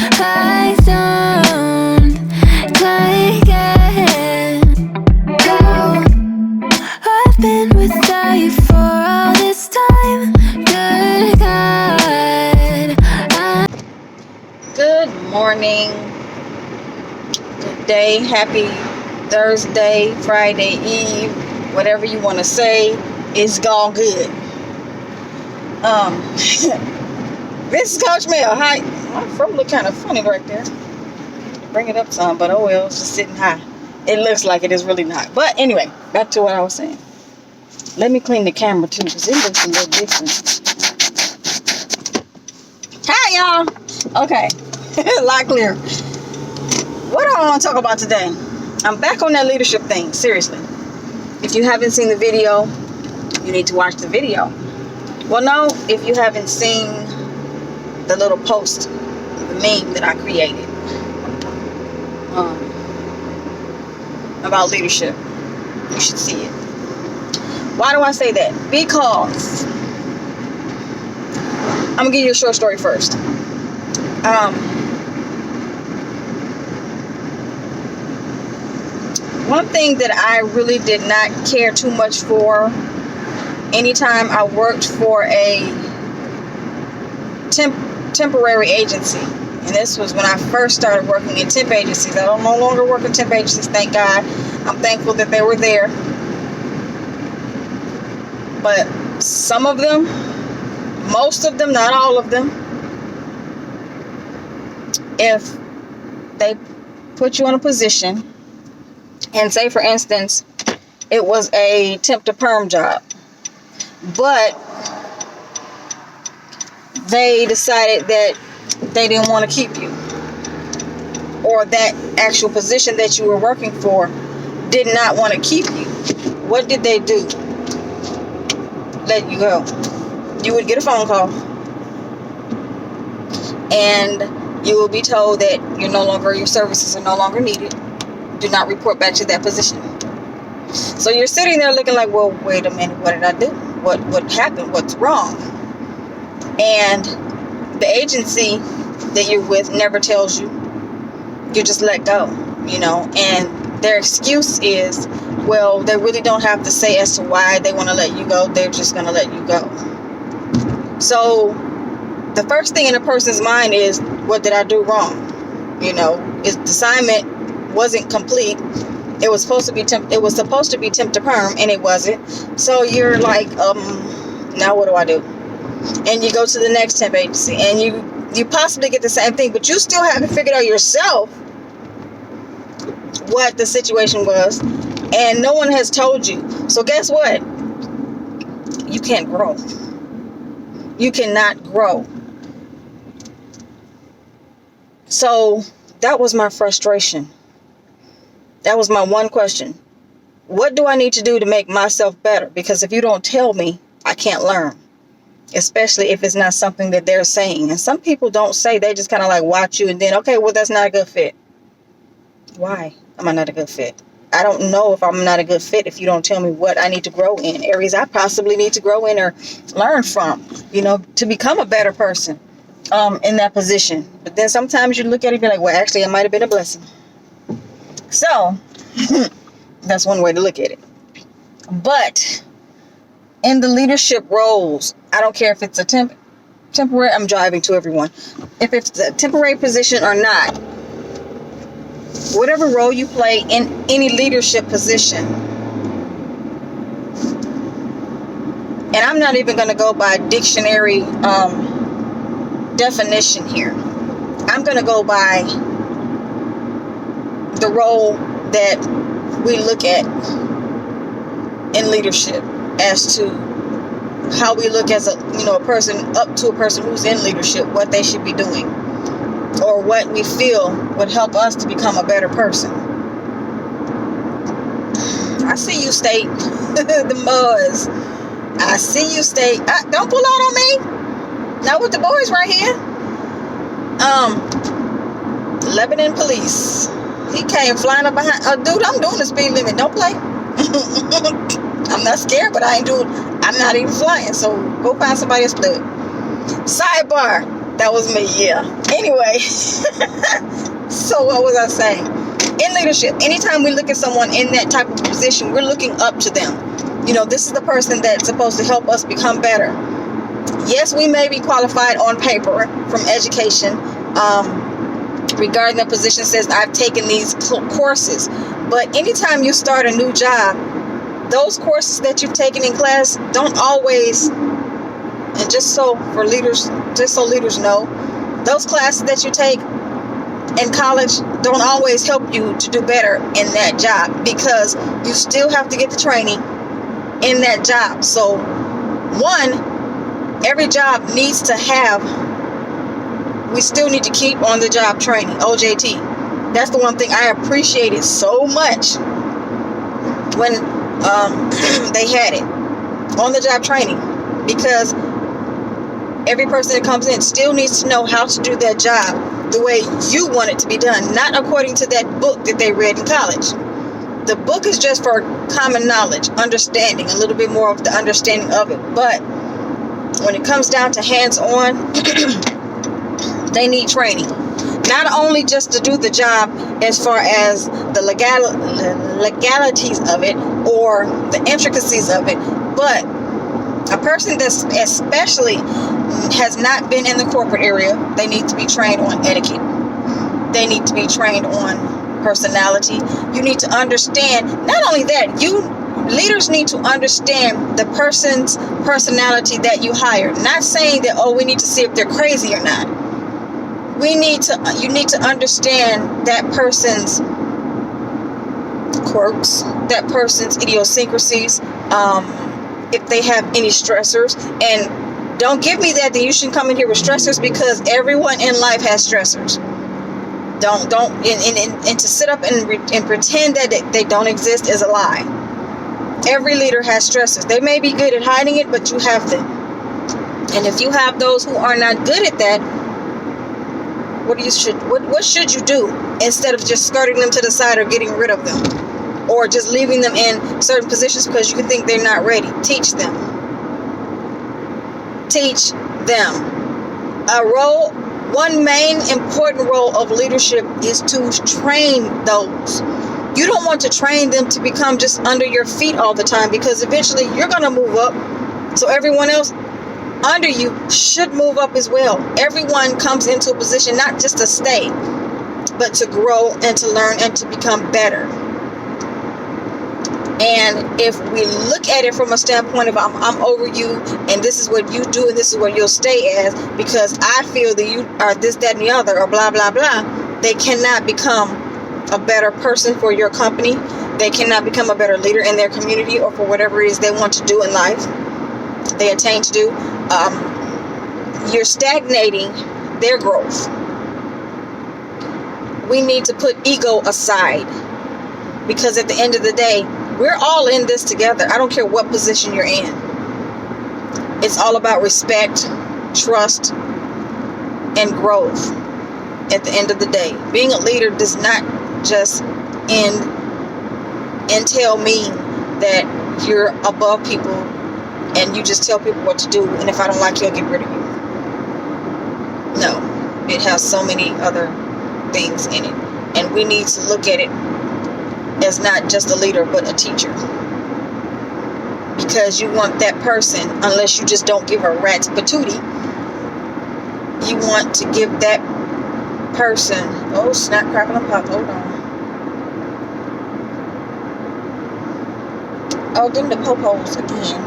I don't take it. No, I've been without you for all this time. Good God, Good morning, good day, happy Thursday, Friday Eve, whatever you want to say, it's gone good. This is Coach Mel. Hi. My throat look kind of funny right there. Bring it up some, but oh well, it's just sitting high. It looks like it is really not. But anyway, back to what I was saying. Let me clean the camera too, because it looks a little different. Hi, y'all. Okay. A lot clearer. What do I want to talk about today? I'm back on that leadership thing. Seriously. If you haven't seen the video, you need to watch the video. Well, no, if you haven't seen the little post, the meme that I created about leadership, you should see it. Why do I say that? Because I'm gonna give you a short story first. One thing that I really did not care too much for anytime I worked for a temporary agency, and this was when I first started working in temp agencies. I don't no longer work in temp agencies, thank God. I'm thankful that they were there. But some of them, most of them, not all of them, if they put you in a position, and say for instance, it was a temp to perm job, but they decided that they didn't want to keep you, or that actual position that you were working for did not want to keep you, what did they do? Let you go. You would get a phone call, and you will be told that your services are no longer needed. Do not report back to that position. So you're sitting there looking like, well, wait a minute, what did I do? What happened? What's wrong? And the agency that you're with never tells you. You just let go, and their excuse is, well, they really don't have to say as to why they want to let you go. They're just going to let you go. So the first thing in a person's mind is, what did I do wrong? Is the assignment wasn't complete. It was supposed to be temp to perm, and it wasn't. So you're like, now what do I do? And you go to the next temp agency, and you possibly get the same thing, but you still haven't figured out yourself what the situation was, and no one has told you. So guess what? You can't grow. You cannot grow. So that was my frustration. That was my one question. What do I need to do to make myself better? Because if you don't tell me, I can't learn. Especially if it's not something that they're saying. And some people don't say, they just kind of like watch you and then, okay, well, that's not a good fit. Why am I not a good fit? I don't know if I'm not a good fit if you don't tell me what I need to grow in, areas I possibly need to grow in or learn from, to become a better person in that position. But then sometimes you look at it and be like, well, actually, it might have been a blessing. So that's one way to look at it. But in the leadership roles, I don't care if it's a temporary, I'm driving to everyone. If it's a temporary position or not, whatever role you play in any leadership position, and I'm not even going to go by dictionary definition here. I'm going to go by the role that we look at in leadership as to how we look as a person, up to a person who's in leadership, what they should be doing, or what we feel would help us to become a better person. I see you, state. The Muzz. I see you, state. Don't pull out on me. Not with the boys right here. Lebanon police. He came flying up behind. Dude, I'm doing the speed limit. Don't play. I'm not scared, but I'm not even flying. So go find somebody else to do it. Sidebar. That was me, yeah. Anyway, so what was I saying? In leadership, anytime we look at someone in that type of position, we're looking up to them. This is the person that's supposed to help us become better. Yes, we may be qualified on paper from education regarding the position, says I've taken these courses. But anytime you start a new job, those courses that you've taken in class don't always, and just so leaders know, those classes that you take in college don't always help you to do better in that job, because you still have to get the training in that job. So every job needs to have, we still need to keep on the job training, OJT. That's the one thing I appreciated so much when they had it, on the job training, because every person that comes in still needs to know how to do that job the way you want it to be done, not according to that book that they read in college. The book is just for common knowledge, understanding, a little bit more of the understanding of it. But when it comes down to hands-on, they need training. Not only just to do the job as far as the legalities of it or the intricacies of it, but a person that especially has not been in the corporate area, they need to be trained on etiquette. They need to be trained on personality. You need to understand, not only that, leaders need to understand the person's personality that you hire. Not saying that, we need to see if they're crazy or not. You need to understand that person's quirks, that person's idiosyncrasies, if they have any stressors. And don't give me that you shouldn't come in here with stressors, because everyone in life has stressors. Don't and to sit up and pretend that they don't exist is a lie. Every leader has stressors. They may be good at hiding it, but you have them. And if you have those who are not good at that, what should you do instead of just skirting them to the side or getting rid of them, or just leaving them in certain positions because you think they're not ready? Teach them. Teach them. One main important role of leadership is to train those. You don't want to train them to become just under your feet all the time, because eventually you're going to move up. So everyone else under you should move up as well. Everyone comes into a position not just to stay, but to grow and to learn and to become better. And if we look at it from a standpoint of I'm over you, and this is what you do, and this is what you'll stay as, because I feel that you are this, that, and the other, or blah, blah, blah, they cannot become a better person for your company. They cannot become a better leader in their community, or for whatever it is they want to do in life, they attain to do. You're stagnating their growth. We need to put ego aside, because at the end of the day, we're all in this together. I don't care what position you're in. It's all about respect, trust, and growth. At the end of the day, being a leader does not just entail mean that you're above people and you just tell people what to do, and if I don't like you, I'll get rid of you. No, it has so many other things in it, and we need to look at it as not just a leader, but a teacher. Because you want that person, unless you just don't give her rat's patootie, you want to give that person, oh snap, crackle and pop, hold on. Oh, them the popos again.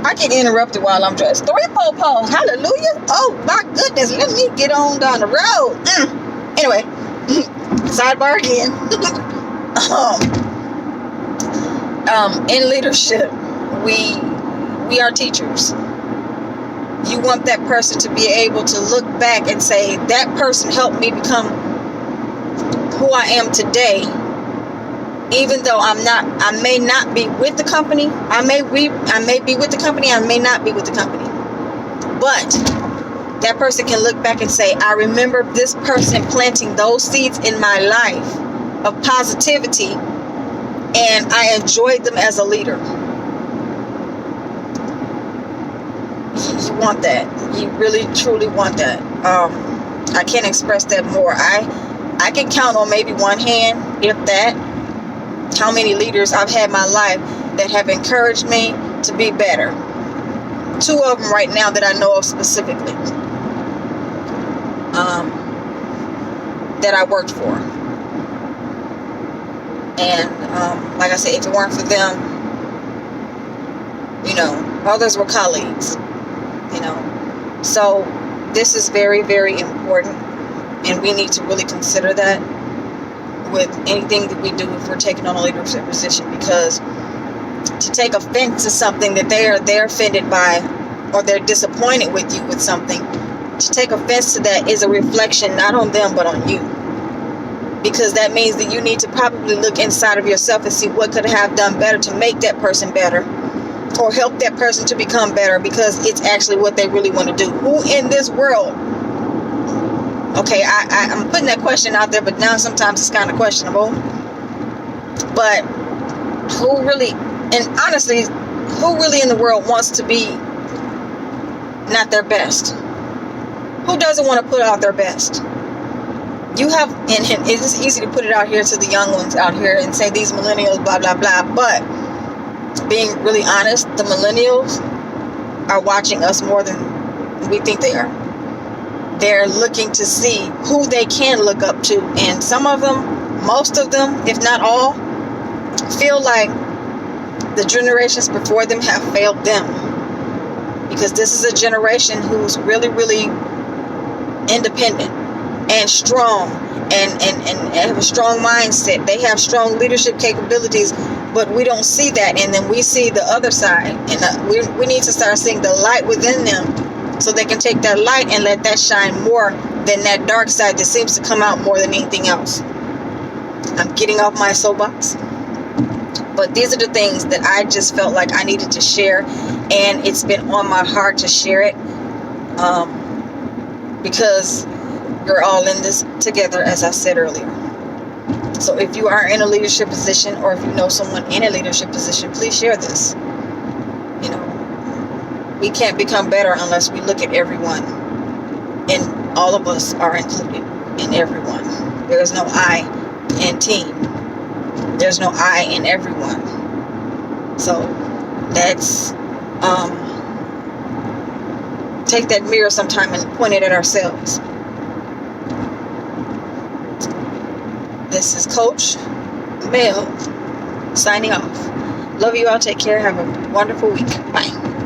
I get interrupted while I'm dressed. 3 popos, hallelujah. Oh my goodness, let me get on down the road. Anyway, sidebar again. In leadership, we are teachers. You want that person to be able to look back and say, that person helped me become who I am today. Even though I may not be with the company, I may be with the company, I may not be with the company. But that person can look back and say, I remember this person planting those seeds in my life of positivity, and I enjoyed them as a leader. You want that. You really, truly want that. I can't express that more. I can count on maybe one hand, if that, how many leaders I've had in my life that have encouraged me to be better. 2 of them right now that I know of specifically, that I worked for. And like I said, if it weren't for them, others were colleagues, So this is very, very important, and we need to really consider that with anything that we do if we're taking on a leadership position, because to take offense to something that they're offended by, or they're disappointed with you with something, to take offense to that is a reflection not on them but on you, because that means that you need to probably look inside of yourself and see what could have done better to make that person better, or help that person to become better, because it's actually what they really want to do. Who in this world, okay, I'm putting that question out there, but now sometimes it's kind of questionable, but who really, and honestly, who really in the world wants to be not their best? Who doesn't want to put out their best? You have, and it's easy to put it out here to the young ones out here and say these millennials, blah, blah, blah, but being really honest, the millennials are watching us more than we think they are. They're looking to see who they can look up to, and some of them, most of them, if not all, feel like the generations before them have failed them, because this is a generation who's really, really independent and strong, and have a strong mindset. They have strong leadership capabilities, but we don't see that in them. We see the other side, and we need to start seeing the light within them, so they can take that light and let that shine more than that dark side that seems to come out more than anything else. I'm getting off my soapbox, but these are the things that I just felt like I needed to share, and it's been on my heart to share it, because we're all in this together, as I said earlier. So if you are in a leadership position, or if you know someone in a leadership position, please share this. We can't become better unless we look at everyone, and all of us are included in everyone. There is no I in team. There's no I in everyone. So let's take that mirror sometime and point it at ourselves. This is Coach Mel signing off. Love you all. Take care. Have a wonderful week. Bye.